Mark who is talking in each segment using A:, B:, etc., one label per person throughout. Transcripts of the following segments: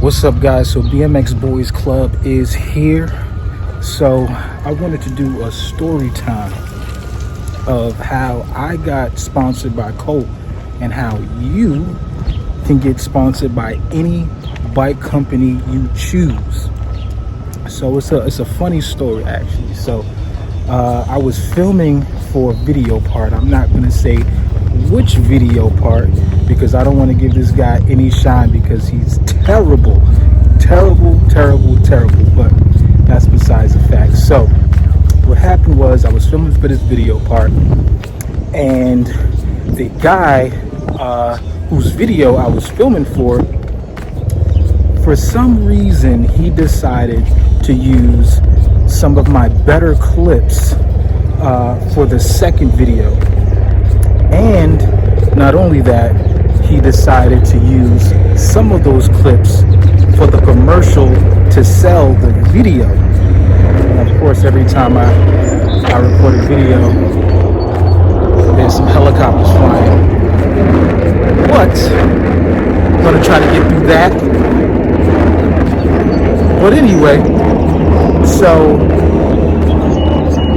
A: What's up, guys? So BMX Boys Club is here. So I wanted to do a story time of how I got sponsored by Colt and how you can get sponsored by any bike company you choose. So it's a funny story, actually. So I was filming for a video part. I'm not going to say which video part because I don't want to give this guy any shine because he's terrible, but that's besides the fact. So what happened was I was filming for this video part, and the guy whose video I was filming for some reason he decided to use some of my better clips for the second video. And not only that, he decided to use some of those clips for the commercial to sell the video. And of course, every time I record a video, there's some helicopters flying. But I'm gonna try to get through that. But anyway, so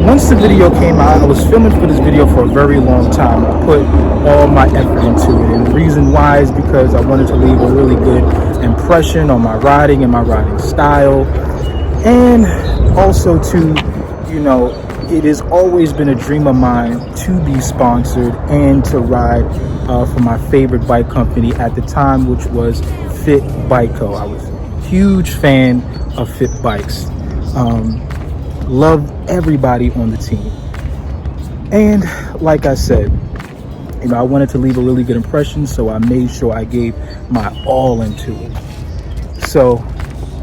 A: once the video came out, I was filming for this video for a very long time. I put all my effort into it, and the reason why is because I wanted to leave a really good impression on my riding and my riding style, and also to, it has always been a dream of mine to be sponsored and to ride for my favorite bike company at the time, which was Fit Bike Co. I was a huge fan of Fit Bikes. Love everybody on the team, and like I said, I wanted to leave a really good impression, so I made sure I gave my all into it. So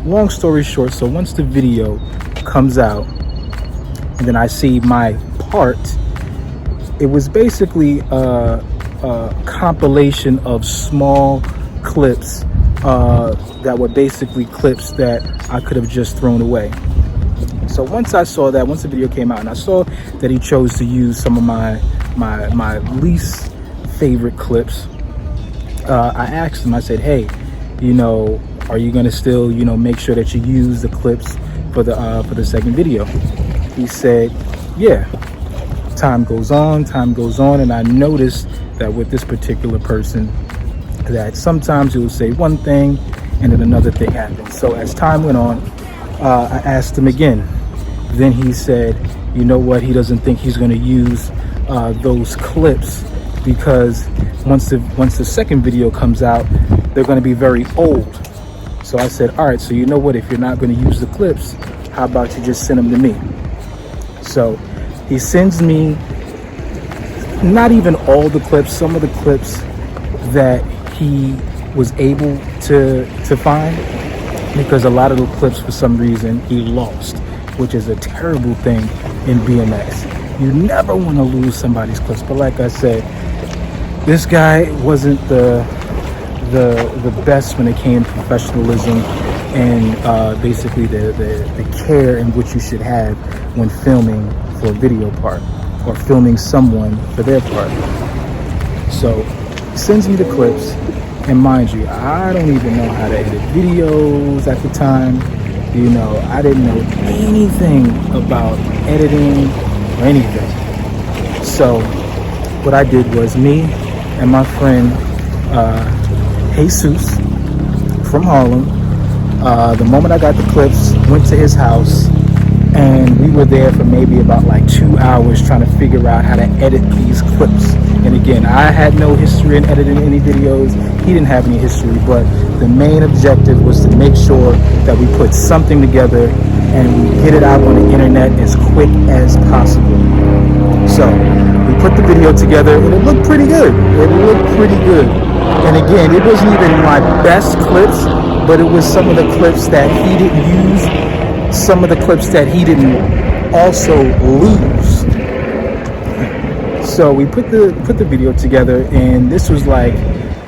A: long story short, so once the video comes out and then I see my part, it was basically a compilation of small clips that were basically clips that I could have just thrown away. So once I saw that, once the video came out and I saw that he chose to use some of my least favorite clips, I asked him, I said, hey, are you gonna still, make sure that you use the clips for the second video? He said, yeah. Time goes on, and I noticed that with this particular person, that sometimes he would say one thing and then another thing happened. So as time went on, I asked him again. Then he said, you know what, he doesn't think he's going to use those clips because once the second video comes out, they're going to be very old. So I said, all right, so you know what, if you're not going to use the clips, how about you just send them to me? So he sends me not even all the clips, some of the clips that he was able to find, because a lot of the clips for some reason he lost, which is a terrible thing in BMX. You never want to lose somebody's clips, but like I said, this guy wasn't the best when it came to professionalism and basically the care in which you should have when filming for a video part or filming someone for their part. So he sends me the clips, and mind you, I don't even know how to edit videos at the time. I didn't know anything about editing or anything. So what I did was, me and my friend Jesus from Harlem, the moment I got the clips, went to his house, and we were there for maybe about like 2 hours trying to figure out how to edit these clips. And again, I had no history in editing any videos. He didn't have any history, but the main objective was to make sure that we put something together and we get it out on the internet as quick as possible. So we put the video together and it looked pretty good. And again, it wasn't even my best clips, but it was some of the clips that he didn't use, some of the clips that he didn't also lose. So we put the video together, and this was like,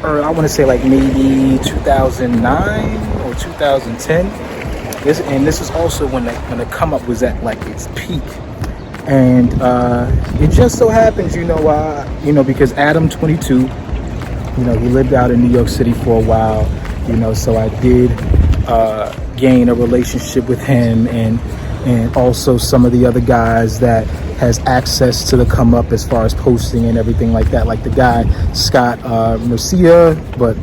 A: or I want to say like maybe 2009 or 2010. This is also when the come up was at like its peak. And it just so happens, because Adam 22, he lived out in New York City for a while. you know, so I did gain a relationship with him, and also some of the other guys that has access to the come up as far as posting and everything like that, like the guy Scott Mercia. But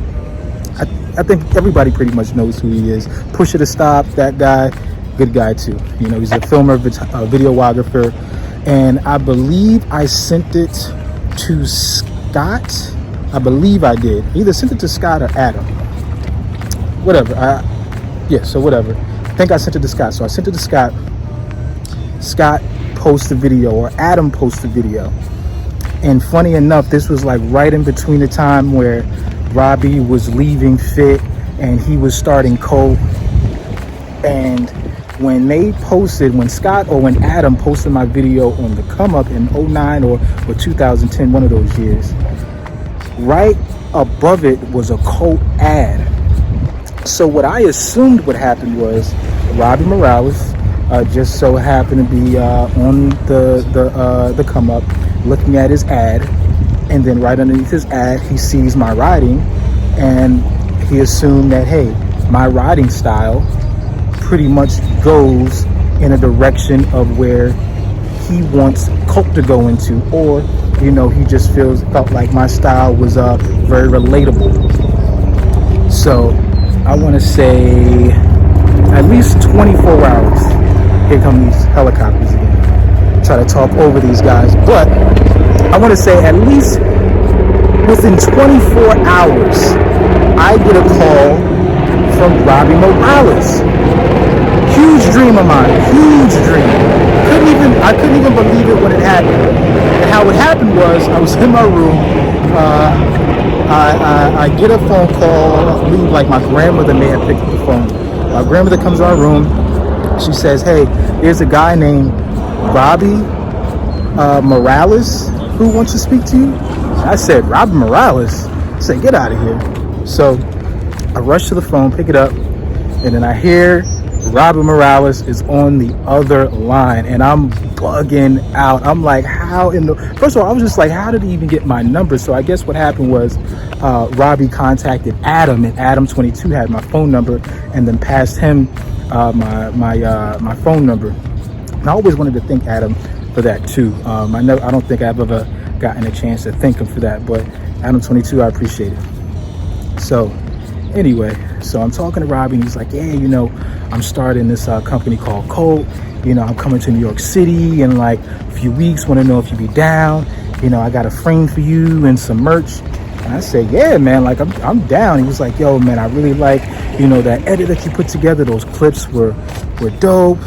A: I think everybody pretty much knows who he is. Push It to Stop, that guy, good guy too. You know, he's a filmer, videographer, and I believe I sent it to Scott. I believe I did. Either sent it to Scott or Adam. Whatever. So whatever. I think I sent it to Scott. So I sent it to Scott. Scott posted a video, or Adam posted a video. And funny enough, this was like right in between the time where Robbie was leaving Fit and he was starting Cult. And when they posted, when Scott or when Adam posted my video on the come up in 09 or 2010, one of those years, right above it was a Cult ad. So what I assumed would happen was Robbie Morales just so happened to be on the come up, looking at his ad, and then right underneath his ad he sees my riding, and he assumed that, hey, my riding style pretty much goes in a direction of where he wants Cult to go into, or you know, he just felt like my style was very relatable. So I want to say at least 24 hours. Here come these helicopters again. Try to talk over these guys, but I want to say at least within 24 hours, I get a call from Robbie Morales. Huge dream of mine, huge dream. I couldn't even believe it when it happened. And how it happened was, I was in my room. I get a phone call. I believe like my grandmother may have picked up the phone. My grandmother comes to our room. She says, hey, there's a guy named Robbie Morales who wants to speak to you. I said, Robbie Morales? I said, get out of here. So I rush to the phone, pick it up, and then I hear Robbie Morales is on the other line, and I'm bugging out. I'm like, how in the... First of all, I was just like, how did he even get my number? So I guess what happened was Robbie contacted Adam, and Adam22 had my phone number, and then passed him my phone number. And I always wanted to thank Adam for that too. I don't think I've ever gotten a chance to thank him for that, but Adam22, I appreciate it. So anyway, so I'm talking to Robbie, and he's like, yeah, you know, I'm starting this company called Cult. You know, I'm coming to New York City in like a few weeks. Want to know if you'd be down. You know, I got a frame for you and some merch. And I said, yeah, man, like I'm down. He was like, yo, man, I really like, you know, that edit that you put together. Those clips were dope.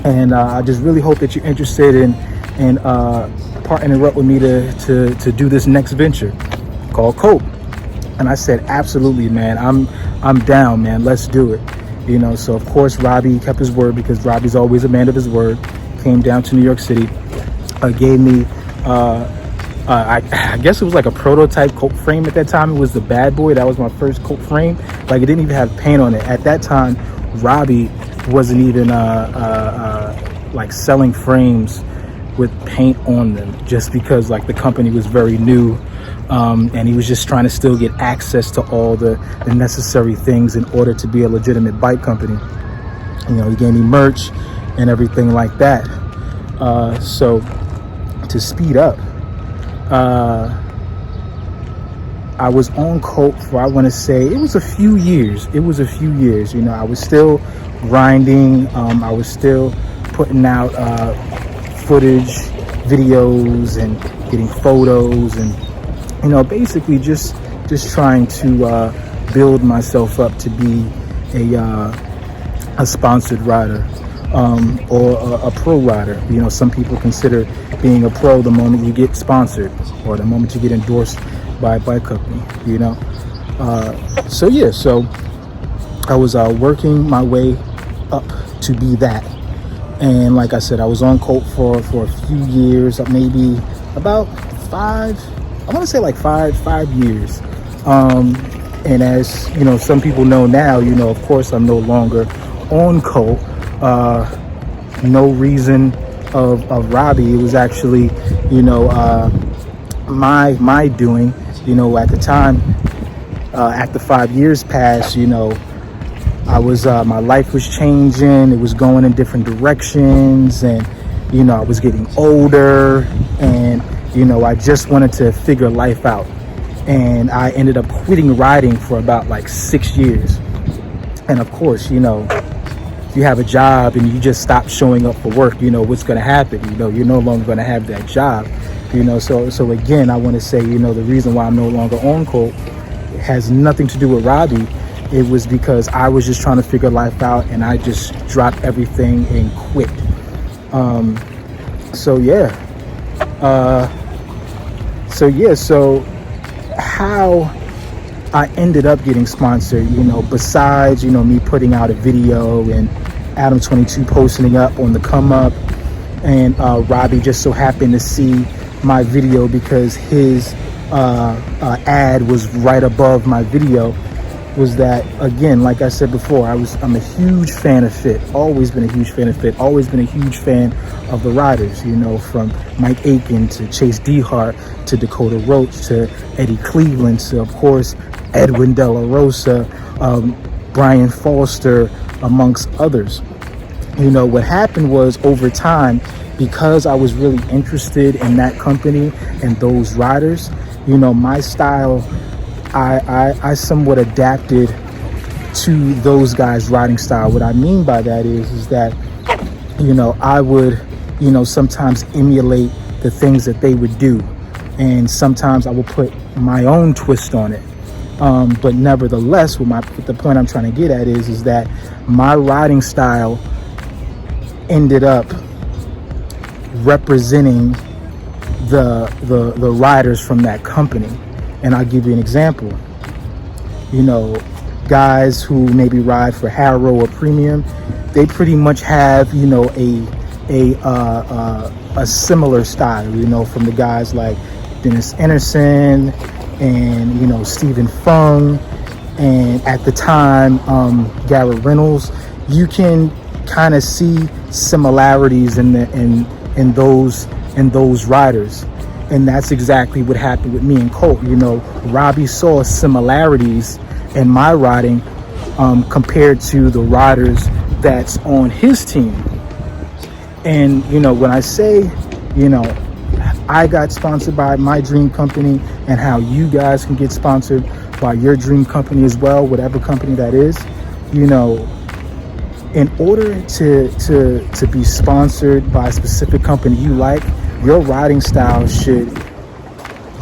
A: And I just really hope that you're interested in partnering up with me to do this next venture called Cult. And I said, absolutely, man. I'm down, man. Let's do it. You know, so of course Robbie kept his word, because Robbie's always a man of his word. Came down to New York City, gave me I guess it was like a prototype Cult frame at that time. It was the Bad Boy. That was my first Cult frame. Like, it didn't even have paint on it at that time. Robbie wasn't even like selling frames with paint on them, just because like the company was very new. And he was just trying to still get access to all the necessary things in order to be a legitimate bike company. You know, he gave me merch and everything like that. So to speed up, I was on Cult for, I want to say, it was a few years. You know, I was still grinding. I was still putting out footage, videos, and getting photos, and you know, basically just trying to build myself up to be a sponsored rider, or a pro rider. You know, some people consider being a pro the moment you get sponsored, or the moment you get endorsed by a bike company, you know. So yeah, so I was working my way up to be that. And like I said, I was on Cult for a few years, maybe about five years. And as you know, some people know now, you know, of course I'm no longer on Cult. No reason of Robbie. It was actually, you know, my doing. You know, at the time, After 5 years passed, you know, I was my life was changing. It was going in different directions, and you know, I was getting older, and you know, I just wanted to figure life out. And I ended up quitting riding for about like 6 years. And of course, you know, if you have a job and you just stop showing up for work, you know what's going to happen. You know, you're no longer going to have that job. You know, so again, I want to say, you know, the reason why I'm no longer on Colt has nothing to do with Robbie. It was because I was just trying to figure life out, and I just dropped everything and quit. So how I ended up getting sponsored, you know, besides, you know, me putting out a video and Adam 22 posting up on the come up, and Robbie just so happened to see my video because his ad was right above my video, was that, again, like I said before, I'm a huge fan of Fit, always been a huge fan of Fit, always been a huge fan of the riders, you know, from Mike Aiken to Chase Dehart to Dakota Roach to Eddie Cleveland to, of course, Edwin De La Rosa, Brian Foster, amongst others. You know, what happened was, over time, because I was really interested in that company and those riders, you know, my style, I somewhat adapted to those guys' riding style. What I mean by that is that, you know, I would, you know, sometimes emulate the things that they would do, and sometimes I would put my own twist on it. But nevertheless, what the point I'm trying to get at is that my riding style ended up representing the riders from that company. And I'll give you an example. You know, guys who maybe ride for Harrow or Premium, they pretty much have, you know, a similar style, you know, from the guys like Dennis Anderson and, you know, Stephen Fung, and at the time, Garrett Reynolds. You can kind of see similarities in those riders. And that's exactly what happened with me and Colt. You know, Robbie saw similarities in my riding compared to the riders that's on his team. And, you know, when I say, you know, I got sponsored by my dream company, and how you guys can get sponsored by your dream company as well, whatever company that is, you know, in order to be sponsored by a specific company you like, your riding style should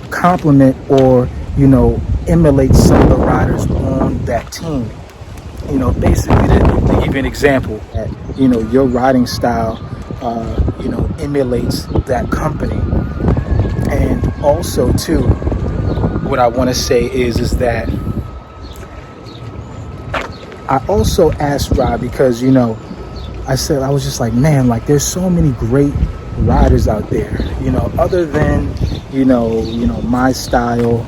A: complement or, you know, emulate some of the riders on that team. You know, basically, to give you an example, that, you know, your riding style, you know, emulates that company. And also, too, what I want to say is that I also asked Rob, because, you know, I was just like, man, like, there's so many great riders out there, you know, other than, you know, my style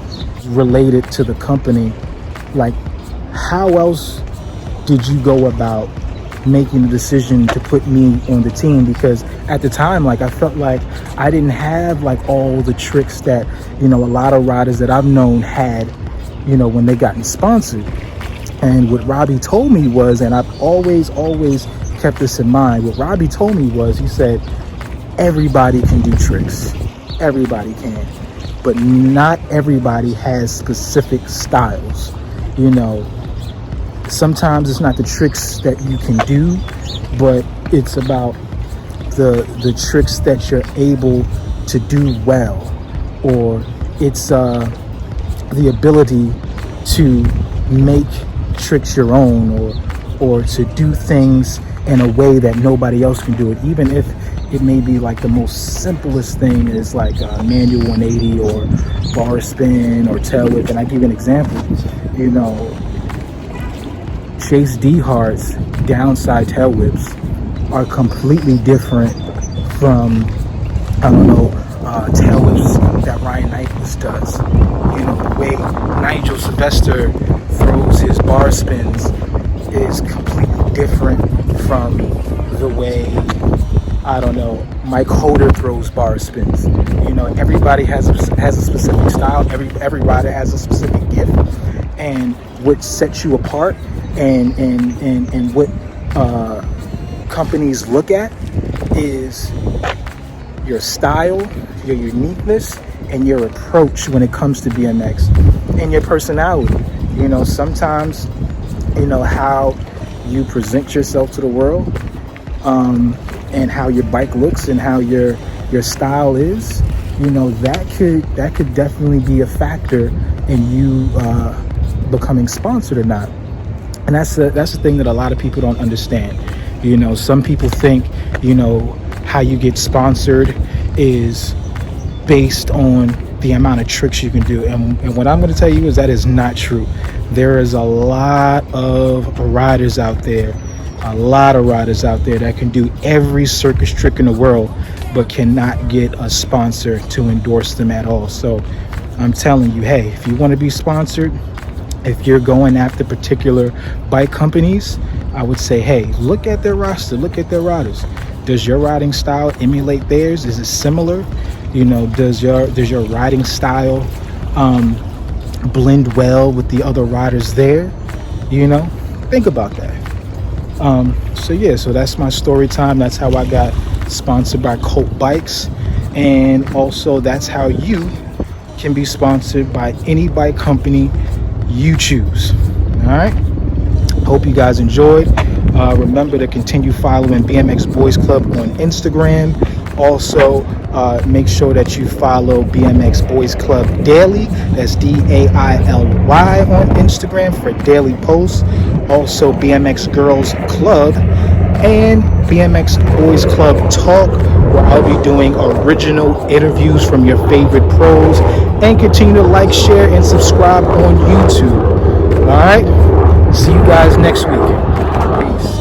A: related to the company. Like, how else did you go about making the decision to put me on the team? Because at the time, like, I felt like I didn't have like all the tricks that, you know, a lot of riders that I've known had, you know, when they gotten sponsored. And what Robbie told me was, and I've always kept this in mind, what Robbie told me was, he said, everybody can do tricks, everybody can, but not everybody has specific styles. You know, sometimes it's not the tricks that you can do, but it's about the tricks that you're able to do well, or it's the ability to make tricks your own, or to do things in a way that nobody else can do it, even if it may be like the most simplest thing is like a manual 180 or bar spin or tail whip. And I give you an example. You know, Chase Dehart's downside tail whips are completely different from, I don't know, tail whips that Ryan Nyquist does. You know, the way Nigel Sylvester throws his bar spins is completely different from the way, I don't know, Mike Holder throws bar spins. You know, everybody has a specific style. Every rider has a specific gift, And what sets you apart, and what companies look at, is your style, your uniqueness, and your approach when it comes to BMX, and your personality. Sometimes, how you present yourself to the world, and how your bike looks, and how your style is. That could definitely be a factor in you becoming sponsored or not. And that's the thing that a lot of people don't understand. Some people think how you get sponsored is based on the amount of tricks you can do, and what I'm going to tell you is that is not true. There is a lot of riders out there that can do every circus trick in the world, but cannot get a sponsor to endorse them at all. So I'm telling you, hey, if you want to be sponsored, if you're going after particular bike companies, I would say, hey, look at their roster, look at their riders. Does your riding style emulate theirs? Is it similar? Does your riding style blend well with the other riders there? Think about that. So that's my story time. That's how I got sponsored by Colt Bikes, and also that's how you can be sponsored by any bike company you choose. All right, hope you guys enjoyed. Remember to continue following BMX Boys Club on Instagram. Also, make sure that you follow BMX Boys Club Daily. That's DAILY on Instagram for daily posts. Also, BMX Girls Club and BMX Boys Club Talk, where I'll be doing original interviews from your favorite pros. And continue to like, share, and subscribe on YouTube. All right, see you guys next week. Peace.